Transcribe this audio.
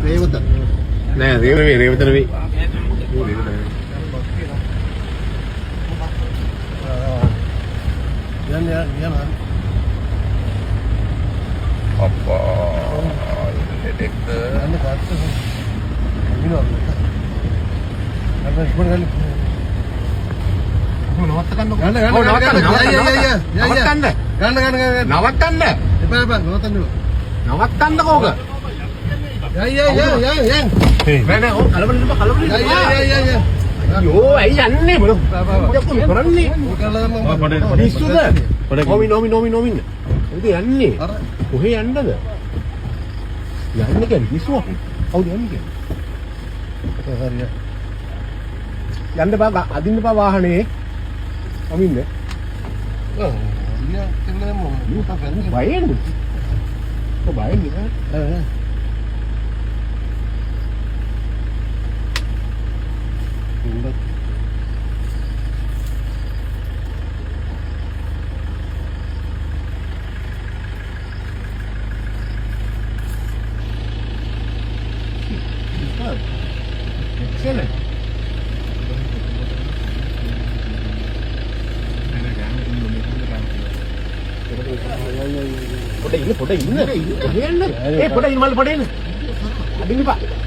රේවත. නෑ රේවත නෙවෙයි. යන්න. අප්පා හෙටෙක්ද යන්න කාටද? විනෝද. අපි ඉක්මන ගන්න. නවත්ත ගන්නකො. ගන්න. නවත්තන්න එපා නවත්තන්න. නවත්තන්නකෝ ඕක. යන්න. නෑ ඕක කලබල යන්න. අයියෝ ඇයි යන්නේ මොකද කරන්නේ පිස්සුද නොමින් උදේ යන්නේ කොහේ යන්නද යන්නේ කියන්නේ පිස්සුවක් කවුද යන්නේ කියන්නේ හරිය යන්න බා අදින්න බා වාහනේ අමින්න බයෙන්නේ Excellent. Pode ir. Pode ir, mano, pode ir. Adivinha, Pak.